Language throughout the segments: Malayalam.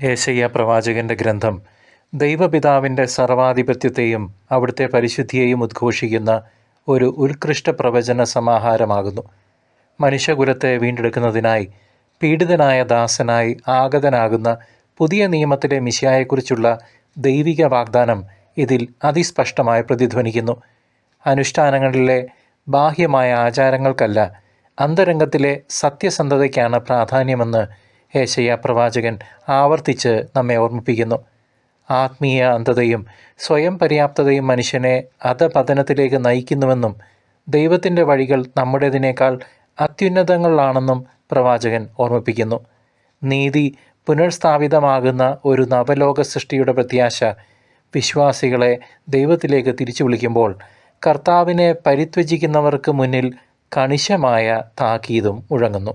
യേശയ്യാ പ്രവാചകന്റെ ഗ്രന്ഥം ദൈവപിതാവിൻ്റെ സർവാധിപത്യത്തെയും അവിടുത്തെ പരിശുദ്ധിയെയും ഉദ്ഘോഷിക്കുന്ന ഒരു ഉത്കൃഷ്ട പ്രവചന സമാഹാരമാകുന്നു. മനുഷ്യകുലത്തെ വീണ്ടെടുക്കുന്നതിനായി പീഡിതനായ ദാസനായി ആഗതനാകുന്ന പുതിയ നിയമത്തിലെ മിശിഹായെക്കുറിച്ചുള്ള ദൈവിക വാഗ്ദാനം ഇതിൽ അതിസ്പഷ്ടമായി പ്രതിധ്വനിക്കുന്നു. അനുഷ്ഠാനങ്ങളിലെ ബാഹ്യമായ ആചാരങ്ങൾക്കല്ല, അന്തരംഗത്തിലെ സത്യസന്ധതയ്ക്കാണ് പ്രാധാന്യമെന്ന് യേശയ്യാ പ്രവാചകൻ ആവർത്തിച്ച് നമ്മെ ഓർമ്മിപ്പിക്കുന്നു. ആത്മീയ അന്ധതയും സ്വയം പര്യാപ്തതയും മനുഷ്യനെ അധപതനത്തിലേക്ക് നയിക്കുന്നുവെന്നും ദൈവത്തിൻ്റെ വഴികൾ നമ്മുടേതിനേക്കാൾ അത്യുന്നതങ്ങളിലാണെന്നും പ്രവാചകൻ ഓർമ്മിപ്പിക്കുന്നു. നീതി പുനഃസ്ഥാപിതമാകുന്ന ഒരു നവലോക സൃഷ്ടിയുടെ പ്രത്യാശ വിശ്വാസികളെ ദൈവത്തിലേക്ക് തിരിച്ചു വിളിക്കുമ്പോൾ കർത്താവിനെ പരിത്യജിക്കുന്നവർക്ക് മുന്നിൽ കണിശമായ താക്കീതും മുഴങ്ങുന്നു.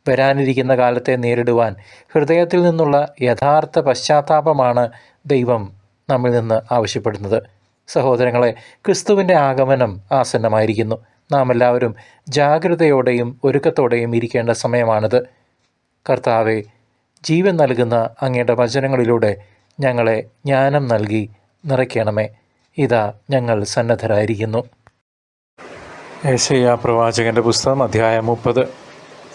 വരാനിരിക്കുന്ന കാലത്തെ നേരിടുവാൻ ഹൃദയത്തിൽ നിന്നുള്ള യഥാർത്ഥ പശ്ചാത്താപമാണ് ദൈവം നമ്മിൽ നിന്ന് ആവശ്യപ്പെടുന്നത്. സഹോദരങ്ങളെ, ക്രിസ്തുവിൻ്റെ ആഗമനം ആസന്നമായിരിക്കുന്നു. നാം എല്ലാവരും ജാഗ്രതയോടെയും ഒരുക്കത്തോടെയും ഇരിക്കേണ്ട സമയമാണിത്. കർത്താവെ, ജീവൻ നൽകുന്ന അങ്ങയുടെ വചനങ്ങളിലൂടെ ഞങ്ങളെ ജ്ഞാനം നൽകി നിറയ്ക്കണമേ. ഇതാ ഞങ്ങൾ സന്നദ്ധരായിരിക്കുന്നു. യേശയ്യാ പ്രവാചകൻ്റെ പുസ്തകം അധ്യായം 30.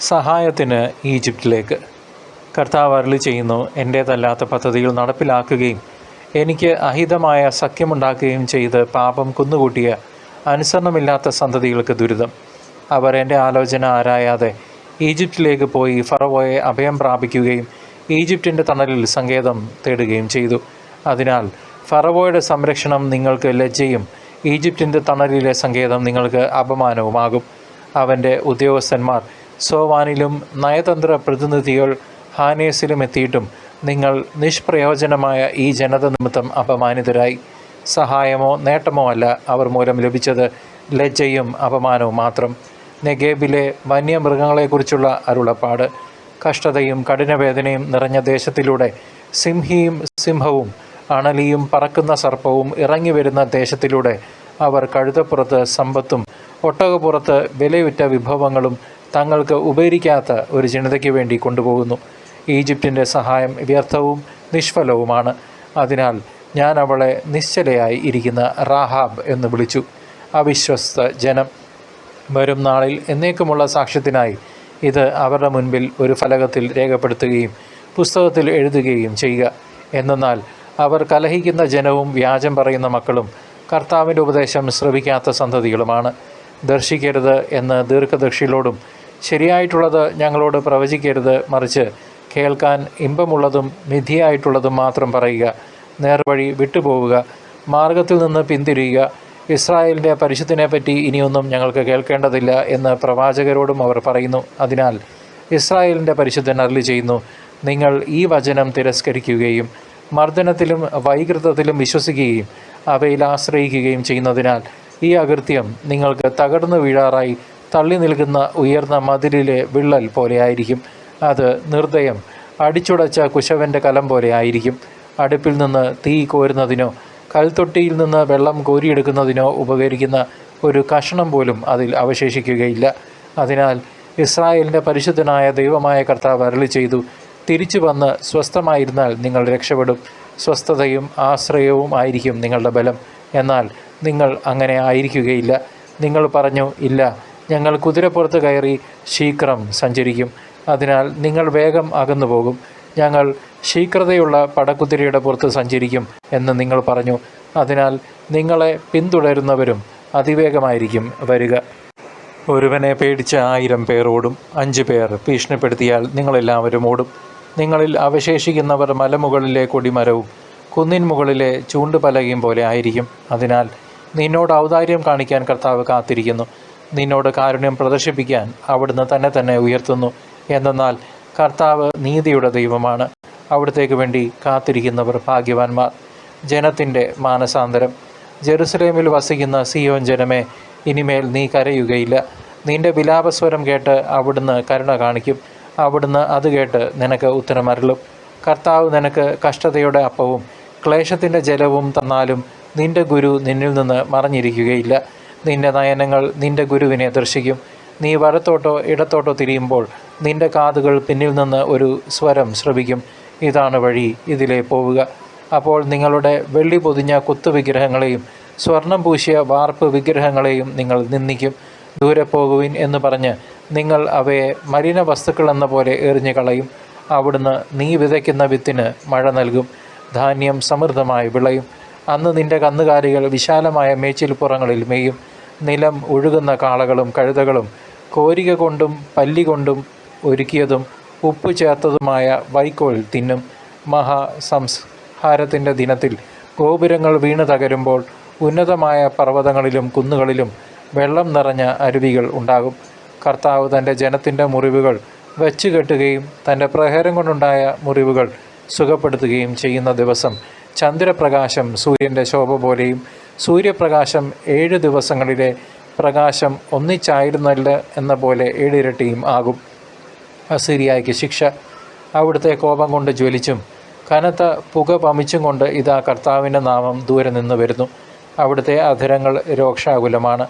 സഹായത്തിന് ഈജിപ്തിലേക്ക്. കർത്താവ് അരുളി ചെയ്യുന്നു, എൻ്റേതല്ലാത്ത പദ്ധതികൾ നടപ്പിലാക്കുകയും എനിക്ക് അഹിതമായ സഖ്യമുണ്ടാക്കുകയും ചെയ്ത് പാപം കുന്നുകൂട്ടിയ അനുസരണമില്ലാത്ത സന്തതികൾക്ക് ദുരിതം. അവർ എൻ്റെ ആലോചന ആരായാതെ ഈജിപ്തിലേക്ക് പോയി ഫറവോയെ അഭയം പ്രാപിക്കുകയും ഈജിപ്തിൻ്റെ തണലിൽ സങ്കേതം തേടുകയും ചെയ്തു. അതിനാൽ ഫറവോയുടെ സംരക്ഷണം നിങ്ങൾക്ക് ലജ്ജയും ഈജിപ്തിൻ്റെ തണലിലെ സങ്കേതം നിങ്ങൾക്ക് അപമാനവുമാകും. അവൻ്റെ ഉദ്യോഗസ്ഥന്മാർ സോവാനിലും നയതന്ത്ര പ്രതിനിധികൾ ഹാനേസിലും എത്തിയിട്ടും നിങ്ങൾ നിഷ്പ്രയോജനമായ ഈ ജനത നിമിത്തം അപമാനിതരായി. സഹായമോ നേട്ടമോ അല്ല അവർ മൂലം ലഭിച്ചത്, ലജ്ജയും അപമാനവും മാത്രം. നെഗേബിലെ വന്യമൃഗങ്ങളെക്കുറിച്ചുള്ള അരുളപ്പാട്. കഷ്ടതയും കഠിനവേദനയും നിറഞ്ഞ ദേശത്തിലൂടെ സിംഹിയും സിംഹവും അണലിയും പറക്കുന്ന സർപ്പവും ഇറങ്ങി വരുന്ന ദേശത്തിലൂടെ അവർ കഴുതപ്പുറത്ത് സമ്പത്തും ഒട്ടകപ്പുറത്ത് വിലയുറ്റ വിഭവങ്ങളും തങ്ങൾക്ക് ഉപകരിക്കാത്ത ഒരു ജനതയ്ക്ക് വേണ്ടി കൊണ്ടുപോകുന്നു. ഈജിപ്തിൻ്റെ സഹായം വ്യർത്ഥവും നിഷ്ഫലവുമാണ്. അതിനാൽ ഞാൻ അവളെ നിശ്ചലയായി ഇരിക്കുന്ന റാഹാബ് എന്ന് വിളിച്ചു. അവിശ്വസ്ത ജനം. വരും നാളിൽ എന്നേക്കുമുള്ള സാക്ഷ്യത്തിനായി ഇത് അവരുടെ മുൻപിൽ ഒരു ഫലകത്തിൽ രേഖപ്പെടുത്തുകയും പുസ്തകത്തിൽ എഴുതുകയും ചെയ്യുക. എന്നാൽ അവർ കലഹിക്കുന്ന ജനവും വ്യാജം പറയുന്ന മക്കളും കർത്താവിൻ്റെ ഉപദേശം ശ്രവിക്കാത്ത സന്തതികളുമാണ്. ദർശിക്കരുത് എന്ന് ദീർഘദർശികളോടും ശരിയായിട്ടുള്ളത് ഞങ്ങളോട് പ്രവചിക്കരുത്, മറിച്ച് കേൾക്കാൻ ഇമ്പമുള്ളതും മിഥ്യയായിട്ടുള്ളതും മാത്രം പറയുക. നേർവഴി വിട്ടുപോവുക, മാർഗത്തിൽ നിന്ന് പിന്തിരിയുക. ഇസ്രായേലിൻ്റെ പരിശുദ്ധനെപ്പറ്റി ഇനിയൊന്നും ഞങ്ങൾക്ക് കേൾക്കേണ്ടതില്ല എന്ന് പ്രവാചകരോടും അവർ പറയുന്നു. അതിനാൽ ഇസ്രായേലിൻ്റെ പരിശുദ്ധൻ അരുളി ചെയ്യുന്നു, നിങ്ങൾ ഈ വചനം തിരസ്കരിക്കുകയും മർദ്ദനത്തിലും വൈകൃതത്തിലും വിശ്വസിക്കുകയും അവയിൽ ആശ്രയിക്കുകയും ചെയ്യുന്നതിനാൽ ഈ അകൃത്യം നിങ്ങൾക്ക് തകർന്നു വീഴാറായി തള്ളി നിൽക്കുന്ന ഉയർന്ന മതിലിലെ വിള്ളൽ പോലെയായിരിക്കും. അത് നിർദ്ദയം അടിച്ചുടച്ച കുശവൻ്റെ കലം പോലെ ആയിരിക്കും. അടുപ്പിൽ നിന്ന് തീ കോരുന്നതിനോ കൽത്തൊട്ടിയിൽ നിന്ന് വെള്ളം കോരിയെടുക്കുന്നതിനോ ഉപകരിക്കുന്ന ഒരു കഷണം പോലും അതിൽ അവശേഷിക്കുകയില്ല. അതിനാൽ ഇസ്രായേലിൻ്റെ പരിശുദ്ധനായ ദൈവമായ കർത്താവ് അരുളി ചെയ്തു, തിരിച്ചു വന്ന് സ്വസ്ഥമായിരുന്നാൽ നിങ്ങൾ രക്ഷപ്പെടും. സ്വസ്ഥതയും ആശ്രയവും ആയിരിക്കും നിങ്ങളുടെ ബലം. എന്നാൽ നിങ്ങൾ അങ്ങനെ ആയിരിക്കുകയില്ല. നിങ്ങൾ പറഞ്ഞു, ഇല്ല, ഞങ്ങൾ കുതിരപ്പുറത്ത് കയറി ശീഘ്രം സഞ്ചരിക്കും. അതിനാൽ നിങ്ങൾ വേഗം അകന്നു പോകും. ഞങ്ങൾ ശീഘ്രതയുള്ള പടക്കുതിരയുടെ പുറത്ത് സഞ്ചരിക്കും എന്ന് നിങ്ങൾ പറഞ്ഞു. അതിനാൽ നിങ്ങളെ പിന്തുടരുന്നവരും അതിവേഗമായിരിക്കും വരിക. ഒരുവനെ പേടിച്ച് 1000 പേർ ഓടും. 5 പേർ ഭീഷണിപ്പെടുത്തിയാൽ നിങ്ങളെല്ലാവരും ഓടും. നിങ്ങളിൽ അവശേഷിക്കുന്നവർ മലമുകളിലെ കൊടിമരവും കുന്നിൻ മുകളിലെ ചൂണ്ടുപലകയും പോലെ ആയിരിക്കും. അതിനാൽ നിന്നോട് ഔദാര്യം കാണിക്കാൻ കർത്താവ് കാത്തിരിക്കുന്നു. നിന്നോട് കാരുണ്യം പ്രദർശിപ്പിക്കാൻ അവിടുന്ന് തന്നെ ഉയർത്തുന്നു. എന്തെന്നാൽ കർത്താവ് നീതിയുടെ ദൈവമാണ്. അവിടത്തേക്ക് വേണ്ടി കാത്തിരിക്കുന്നവർ ഭാഗ്യവാന്മാർ. ജനത്തിൻ്റെ മാനസാന്തരം. ജെറുസലേമിൽ വസിക്കുന്ന സിയോൻ ജനമേ, ഇനിമേൽ നീ കരയുകയില്ല. നിന്റെ വിലാപസ്വരം കേട്ട് അവിടുന്ന് കരുണ കാണിക്കും. അവിടുന്ന് അത് കേട്ട് നിനക്ക് ഉത്തരമരുളും. കർത്താവ് നിനക്ക് കഷ്ടതയുടെ അപ്പവും ക്ലേശത്തിൻ്റെ ജലവും തന്നാലും നിന്റെ ഗുരു നിന്നിൽ നിന്ന് മറഞ്ഞിരിക്കുകയില്ല. നിന്റെ നയനങ്ങൾ നിന്റെ ഗുരുവിനെ ദർശിക്കും. നീ വലത്തോട്ടോ ഇടത്തോട്ടോ തിരിയുമ്പോൾ നിന്റെ കാതുകൾ പിന്നിൽ നിന്ന് ഒരു സ്വരം ശ്രവിക്കും. ഇതാണ് വഴി, ഇതിലേ പോവുക. അപ്പോൾ നിങ്ങളുടെ വെള്ളി പൊതിഞ്ഞ കുത്തുവിഗ്രഹങ്ങളെയും സ്വർണം പൂശിയ വാർപ്പ് വിഗ്രഹങ്ങളെയും നിങ്ങൾ നിന്ദിക്കും. ദൂരെ പോകുവിൻ എന്ന് പറഞ്ഞ് നിങ്ങൾ അവയെ മലിന വസ്തുക്കളെന്ന പോലെ എറിഞ്ഞു കളയും. അവിടുന്ന് നീ വിതയ്ക്കുന്ന വിത്തിന് മഴ നൽകും, ധാന്യം സമൃദ്ധമായി വിളയും. അന്ന് നിന്റെ കന്നുകാലികൾ വിശാലമായ മേച്ചിൽപ്പുറങ്ങളിൽ മേയും. നിലം ഒഴുകുന്ന കാളകളും കഴുതകളും കോരിക കൊണ്ടും പല്ലി കൊണ്ടും ഒരുക്കിയതും ഉപ്പ് ചേർത്തതുമായ വൈക്കോൽ തിന്നും. മഹാസംഹാരത്തിൻ്റെ ദിനത്തിൽ ഗോപുരങ്ങൾ വീണ് തകരുമ്പോൾ ഉന്നതമായ പർവ്വതങ്ങളിലും കുന്നുകളിലും വെള്ളം നിറഞ്ഞ അരുവികൾ ഉണ്ടാകും. കർത്താവ് തൻ്റെ ജനത്തിൻ്റെ മുറിവുകൾ വെച്ചുകെട്ടുകയും തൻ്റെ പ്രഹരം കൊണ്ടുണ്ടായ മുറിവുകൾ സുഖപ്പെടുത്തുകയും ചെയ്യുന്ന ദിവസം ചന്ദ്രപ്രകാശം സൂര്യൻ്റെ ശോഭ പോലെയും സൂര്യപ്രകാശം 7 ദിവസങ്ങളിലെ പ്രകാശം ഒന്നിച്ചായിരുന്നല്ല എന്ന പോലെ 7 ഇരട്ടിയും ആകും. അസീരിയയ്ക്ക് ശിക്ഷ. അവിടുത്തെ കോപം കൊണ്ട് ജ്വലിച്ചും കനത്ത പുക പമിച്ചും കൊണ്ട് ഇതാ കർത്താവിൻ്റെ നാമം ദൂരെ നിന്ന് വരുന്നു. അവിടുത്തെ അധരങ്ങൾ രോക്ഷാകുലമാണ്.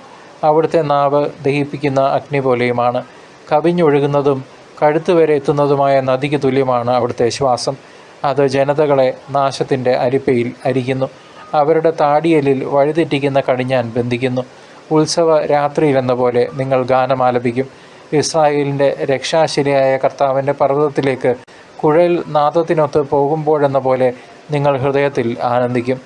അവിടുത്തെ നാവ് ദഹിപ്പിക്കുന്ന അഗ്നി പോലെയുമാണ്. കവിഞ്ഞൊഴുകുന്നതും കഴുത്ത് വരെ എത്തുന്നതുമായ നദിക്ക് തുല്യമാണ് അവിടുത്തെ ശ്വാസം. അത് ജനതകളെ നാശത്തിൻ്റെ അരിപ്പയിൽ അരിക്കുന്നു. അവരുടെ താടിയലിൽ വഴിതെറ്റിക്കുന്ന കടിഞ്ഞാൻ ബന്ധിക്കുന്നു. ഉത്സവ രാത്രിയിലെന്ന പോലെ നിങ്ങൾ ഗാനമാലപിക്കും. ഇസ്രായേലിൻ്റെ രക്ഷാശിലയായ കർത്താവിൻ്റെ പർവ്വതത്തിലേക്ക് കുഴൽ നാദത്തിനൊത്ത് പോകുമ്പോഴെന്ന പോലെ നിങ്ങൾ ഹൃദയത്തിൽ ആനന്ദിക്കും.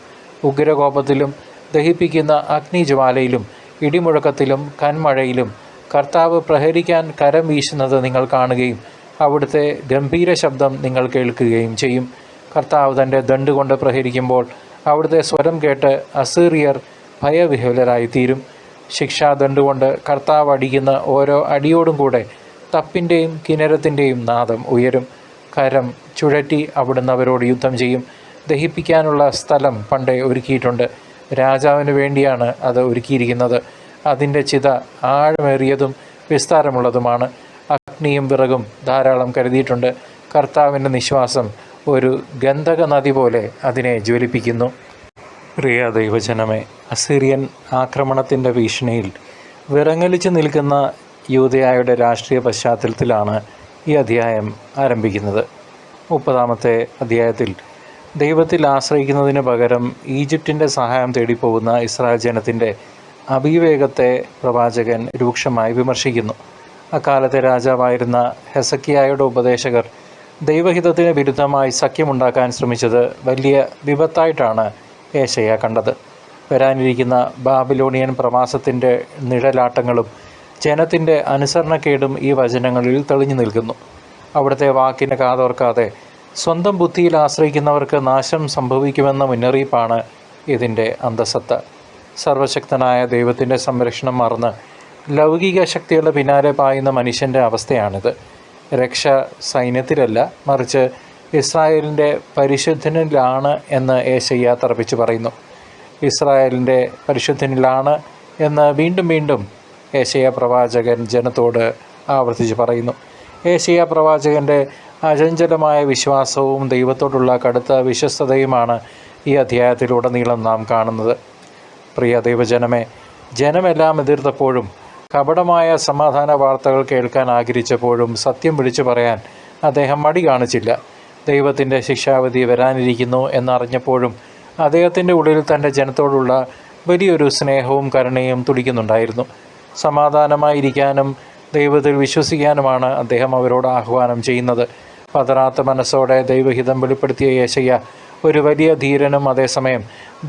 ഉഗ്രകോപത്തിലും ദഹിപ്പിക്കുന്ന അഗ്നിജ്വാലയിലും ഇടിമുഴക്കത്തിലും കന്മഴയിലും കർത്താവ് പ്രഹരിക്കാൻ കരം വീശുന്നത് നിങ്ങൾ കാണുകയും അവിടുത്തെ ഗംഭീര ശബ്ദം നിങ്ങൾ കേൾക്കുകയും ചെയ്യും. കർത്താവ് തൻ്റെ ദണ്ട് കൊണ്ട് പ്രഹരിക്കുമ്പോൾ അവിടുത്തെ സ്വരം കേട്ട് അസീറിയർ ഭയവിഹ്വലരായിത്തീരും. ശിക്ഷാദണ്ഡുകൊണ്ട് കർത്താവ് അടിക്കുന്ന ഓരോ അടിയോടും കൂടെ തപ്പിൻ്റെയും കിന്നരത്തിൻ്റെയും നാദം ഉയരും. കരം ചുഴറ്റി അവിടുന്ന് അവരോട് യുദ്ധം ചെയ്യും. ദഹിപ്പിക്കാനുള്ള സ്ഥലം പണ്ടേ ഒരുക്കിയിട്ടുണ്ട്. രാജാവിന് വേണ്ടിയാണ് അത് ഒരുക്കിയിരിക്കുന്നത്. അതിൻ്റെ ചിത ആഴമേറിയതും വിസ്താരമുള്ളതുമാണ്. അഗ്നിയും വിറകും ധാരാളം കരുതിയിട്ടുണ്ട്. കർത്താവിൻ്റെ നിശ്വാസം ഒരു ഗന്ധക നദി പോലെ അതിനെ ജ്വലിപ്പിക്കുന്നു. പ്രിയ ദൈവജനമേ, അസീറിയൻ ആക്രമണത്തിൻ്റെ ഭീഷണിയിൽ വിറങ്ങലിച്ചു നിൽക്കുന്ന യൂദയായുടെ രാഷ്ട്രീയ പശ്ചാത്തലത്തിലാണ് ഈ അധ്യായം ആരംഭിക്കുന്നത്. 30-ാമത്തെ അധ്യായത്തിൽ ദൈവത്തിൽ ആശ്രയിക്കുന്നതിന് പകരം ഈജിപ്തിൻ്റെ സഹായം തേടിപ്പോകുന്ന ഇസ്രായേൽ ജനത്തിൻ്റെ അവിവേകത്തെ പ്രവാചകൻ രൂക്ഷമായി വിമർശിക്കുന്നു. അക്കാലത്തെ രാജാവായിരുന്ന ഹെസക്കിയായുടെ ഉപദേശകർ ദൈവഹിതത്തിന് വിരുദ്ധമായി സഖ്യമുണ്ടാക്കാൻ ശ്രമിച്ചത് വലിയ വിപത്തായിട്ടാണ് ഏശയ്യ കണ്ടത്. വരാനിരിക്കുന്ന ബാബിലോണിയൻ പ്രവാസത്തിൻ്റെ നിഴലാട്ടങ്ങളും ജനത്തിൻ്റെ അനുസരണക്കേടും ഈ വചനങ്ങളിൽ തെളിഞ്ഞു നിൽക്കുന്നു. അവിടുത്തെ വാക്കിന് കാതോർക്കാതെ സ്വന്തം ബുദ്ധിയിൽ ആശ്രയിക്കുന്നവർക്ക് നാശം സംഭവിക്കുമെന്ന മുന്നറിയിപ്പാണ് ഇതിൻ്റെ അന്തസത്ത. സർവശക്തനായ ദൈവത്തിൻ്റെ സംരക്ഷണം മറന്ന് ലൗകിക ശക്തികളുടെ പിന്നാലെ പായുന്ന മനുഷ്യൻ്റെ അവസ്ഥയാണിത്. രക്ഷ സൈന്യത്തിലല്ല, മറിച്ച് ഇസ്രായേലിൻ്റെ പരിശുദ്ധനിലാണ് എന്ന് ഏശയ്യ തറപ്പിച്ച് പറയുന്നു. ഇസ്രായേലിൻ്റെ പരിശുദ്ധനിലാണ് എന്ന് വീണ്ടും വീണ്ടും ഏശയ്യ പ്രവാചകൻ ജനത്തോട് ആവർത്തിച്ച് പറയുന്നു. ഏശയ്യ പ്രവാചകൻ്റെ അചഞ്ചലമായ വിശ്വാസവും ദൈവത്തോടുള്ള കടുത്ത വിശ്വസ്തതയുമാണ് ഈ അധ്യായത്തിലുടനീളം നാം കാണുന്നത്. പ്രിയ ദൈവജനമേ, ജനമെല്ലാം എതിർത്തപ്പോഴും കപടമായ സമാധാന വാർത്തകൾ കേൾക്കാൻ ആഗ്രഹിച്ചപ്പോഴും സത്യം വിളിച്ചു പറയാൻ അദ്ദേഹം മടി കാണിച്ചില്ല. ദൈവത്തിൻ്റെ ശിക്ഷാവിധി വരാനിരിക്കുന്നു എന്നറിഞ്ഞപ്പോഴും അദ്ദേഹത്തിൻ്റെ ഉള്ളിൽ തൻ്റെ ജനത്തോടുള്ള വലിയൊരു സ്നേഹവും കരുണയും തുടിക്കുന്നുണ്ടായിരുന്നു. സമാധാനമായിരിക്കാനും ദൈവത്തിൽ വിശ്വസിക്കാനുമാണ് അദ്ദേഹം അവരോട് ആഹ്വാനം ചെയ്യുന്നത്. പതറാത്ത മനസ്സോടെ ദൈവഹിതം വെളിപ്പെടുത്തിയ യേശയ്യ ഒരു വലിയ ധീരനും അതേസമയം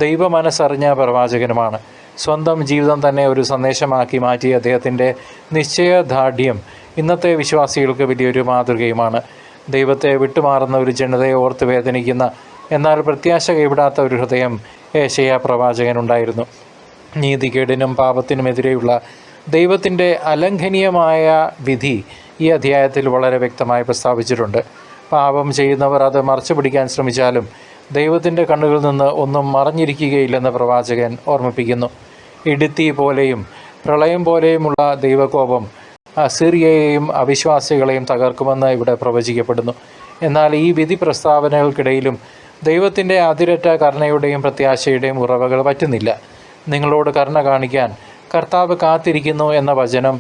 ദൈവ മനസ്സറിഞ്ഞ പ്രവാചകനുമാണ്. സ്വന്തം ജീവിതം തന്നെ ഒരു സന്ദേശമാക്കി മാറ്റിയ അദ്ദേഹത്തിൻ്റെ നിശ്ചയദാർഢ്യം ഇന്നത്തെ വിശ്വാസികൾക്ക് വലിയൊരു മാതൃകയുമാണ്. ദൈവത്തെ വിട്ടുമാറുന്ന ഒരു ജനതയെ ഓർത്ത് വേദനിക്കുന്ന എന്നാൽ പ്രത്യാശ കൈവിടാത്ത ഒരു ഹൃദയം യേശയ്യ പ്രവാചകനുണ്ടായിരുന്നു. നീതികേടിനും പാപത്തിനുമെതിരെയുള്ള ദൈവത്തിൻ്റെ അലംഘനീയമായ വിധി ഈ അധ്യായത്തിൽ വളരെ വ്യക്തമായി പ്രസ്താവിച്ചിട്ടുണ്ട്. പാപം ചെയ്യുന്നവർ അത് മറച്ചു പിടിക്കാൻ ശ്രമിച്ചാലും ദൈവത്തിൻ്റെ കണ്ണുകളിൽ നിന്ന് ഒന്നും മറഞ്ഞിരിക്കുകയില്ലെന്ന് പ്രവാചകൻ ഓർമ്മിപ്പിക്കുന്നു. ഇടുത്തി പോലെയും പ്രളയം പോലെയുമുള്ള ദൈവകോപം അസീറിയയെയും അവിശ്വാസികളെയും തകർക്കുമെന്ന് ഇവിടെ പ്രവചിക്കപ്പെടുന്നു. എന്നാൽ ഈ വിധി പ്രസ്താവനകൾക്കിടയിലും ദൈവത്തിൻ്റെ അതിരറ്റ കരുണയുടെയും പ്രത്യാശയുടെയും ഉറവകൾ പറ്റുന്നില്ല. നിങ്ങളോട് കരുണ കാണിക്കാൻ കർത്താവ് കാത്തിരിക്കുന്നു എന്ന വചനം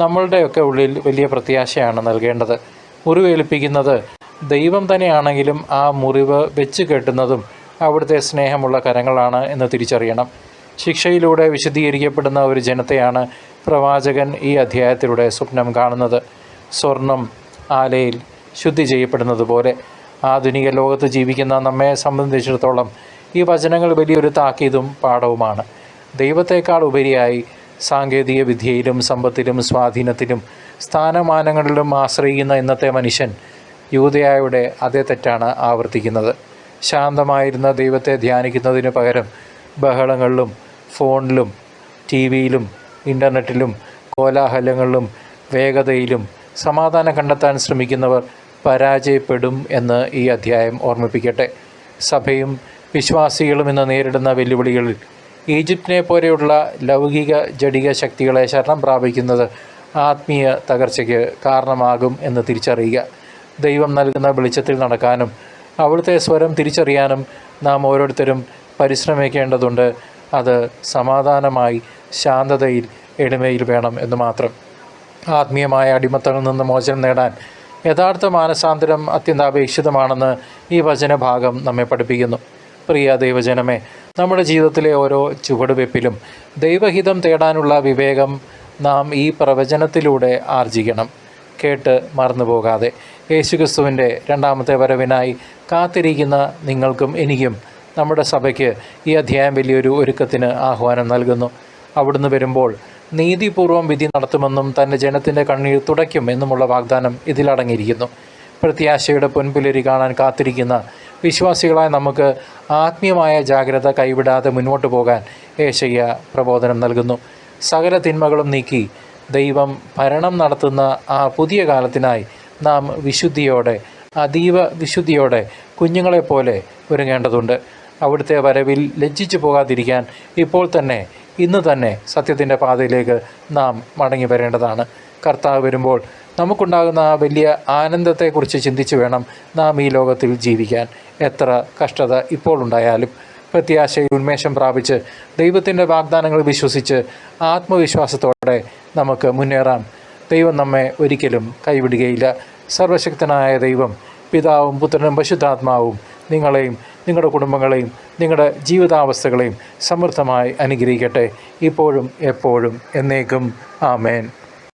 നമ്മളുടെയൊക്കെ ഉള്ളിൽ വലിയ പ്രത്യാശയാണ് നൽകേണ്ടത്. മുറിവേൽപ്പിക്കുന്നത് ദൈവം തന്നെയാണെങ്കിലും ആ മുറിവ് വെച്ച് കെട്ടുന്നതും അവിടുത്തെ സ്നേഹമുള്ള കരങ്ങളാണ് എന്ന് തിരിച്ചറിയണം. ശിക്ഷയിലൂടെ വിശദീകരിക്കപ്പെടുന്ന ഒരു ജനത്തെയാണ് പ്രവാചകൻ ഈ അധ്യായത്തിലൂടെ സ്വപ്നം കാണുന്നത്. സ്വർണം ആലയിൽ ശുദ്ധി ചെയ്യപ്പെടുന്നത് പോലെ ആധുനിക ലോകത്ത് ജീവിക്കുന്ന നമ്മെ സംബന്ധിച്ചിടത്തോളം ഈ വചനങ്ങൾ വലിയൊരു താക്കീതും പാഠവുമാണ്. ദൈവത്തെക്കാൾ ഉപരിയായി സാങ്കേതിക വിദ്യയിലും സമ്പത്തിലും സ്വാധീനത്തിലും സ്ഥാനമാനങ്ങളിലും ആശ്രയിക്കുന്ന ഇന്നത്തെ മനുഷ്യൻ യൂദയായുടെ അതേ തെറ്റാണ് ആവർത്തിക്കുന്നത്. ശാന്തമായിരുന്ന ദൈവത്തെ ധ്യാനിക്കുന്നതിന് പകരം ബഹളങ്ങളിലും ഫോണിലും ടി-വിയിലും ഇൻ്റർനെറ്റിലും കോലാഹലങ്ങളിലും വേഗതയിലും സമാധാനം കണ്ടെത്താൻ ശ്രമിക്കുന്നവർ പരാജയപ്പെടും എന്ന് ഈ അധ്യായം ഓർമ്മിപ്പിക്കട്ടെ. സഭയും വിശ്വാസികളും ഇന്ന് നേരിടുന്ന വെല്ലുവിളികളിൽ ഈജിപ്തിനെ പോലെയുള്ള ലൗകിക ജഡിക ശക്തികളെ ശരണം പ്രാപിക്കുന്നത് ആത്മീയ തകർച്ചയ്ക്ക് കാരണമാകും എന്ന് തിരിച്ചറിയുക. ദൈവം നൽകുന്ന വെളിച്ചത്തിൽ നടക്കാനും അവിടുത്തെ സ്വരം തിരിച്ചറിയാനും നാം ഓരോരുത്തരും പരിശ്രമിക്കേണ്ടതുണ്ട്. അത് സമാധാനമായി, ശാന്തതയിൽ, എളിമയിൽ വേണം എന്ന് മാത്രം. ആത്മീയമായ അടിമത്തങ്ങളിൽ നിന്ന് മോചനം നേടാൻ യഥാർത്ഥ മാനസാന്തരം അത്യന്താപേക്ഷിതമാണെന്ന് ഈ വചനഭാഗം നമ്മെ പഠിപ്പിക്കുന്നു. പ്രിയ ദൈവജനമേ, നമ്മുടെ ജീവിതത്തിലെ ഓരോ ചുവടുവെപ്പിലും ദൈവഹിതം തേടാനുള്ള വിവേകം നാം ഈ പ്രവചനത്തിലൂടെ ആർജിക്കണം. കേട്ട് മറന്നുപോകാതെ യേശുക്രിസ്തുവിൻ്റെ രണ്ടാമത്തെ വരവിനായി കാത്തിരിക്കുന്ന നിങ്ങൾക്കും എനിക്കും നമ്മുടെ സഭയ്ക്ക് ഈ അധ്യായം വലിയൊരു ഒരുക്കത്തിന് ആഹ്വാനം നൽകുന്നു. അവിടുന്ന് വരുമ്പോൾ നീതിപൂർവം വിധി നടത്തുമെന്നും തൻ്റെ ജനത്തിൻ്റെ കണ്ണീർ തുടയ്ക്കും എന്നുമുള്ള വാഗ്ദാനം ഇതിലടങ്ങിയിരിക്കുന്നു. പ്രത്യാശയുടെ പൊൻപുലരി കാണാൻ കാത്തിരിക്കുന്ന വിശ്വാസികളായ നമുക്ക് ആത്മീയമായ ജാഗ്രത കൈവിടാതെ മുന്നോട്ട് പോകാൻ യേശയ്യ പ്രബോധനം നൽകുന്നു. സകല തിന്മകളും നീക്കി ദൈവം ഭരണം നടത്തുന്ന ആ പുതിയ കാലത്തിനായി നാം വിശുദ്ധിയോടെ, അതീവ വിശുദ്ധിയോടെ കുഞ്ഞുങ്ങളെപ്പോലെ ഒരുങ്ങേണ്ടതുണ്ട്. അവിടുത്തെ വരവിൽ ലജ്ജിച്ചു പോകാതിരിക്കാൻ ഇപ്പോൾ തന്നെ, ഇന്ന് തന്നെ സത്യത്തിൻ്റെ പാതയിലേക്ക് നാം മടങ്ങി വരേണ്ടതാണ്. കർത്താവ് വരുമ്പോൾ നമുക്കുണ്ടാകുന്ന ആ വലിയ ആനന്ദത്തെക്കുറിച്ച് ചിന്തിച്ചു വേണം നാം ഈ ലോകത്തിൽ ജീവിക്കാൻ. എത്ര കഷ്ടത ഇപ്പോൾ ഉണ്ടായാലും പ്രത്യാശയിൽ ഉന്മേഷം പ്രാപിച്ച് ദൈവത്തിൻ്റെ വാഗ്ദാനങ്ങൾ വിശ്വസിച്ച് ആത്മവിശ്വാസത്തോടെ നമുക്ക് മുന്നേറാം. ദൈവം നമ്മെ ഒരിക്കലും കൈവിടുകയില്ല. സർവശക്തനായ ദൈവം, പിതാവും പുത്രനും പരിശുദ്ധാത്മാവും നിങ്ങളെയും നിങ്ങളുടെ കുടുംബങ്ങളെയും നിങ്ങളുടെ ജീവിതാവസ്ഥകളെയും സമൃദ്ധമായി അനുഗ്രഹിക്കട്ടെ, ഇപ്പോഴും എപ്പോഴും എന്നേക്കും. ആമേൻ.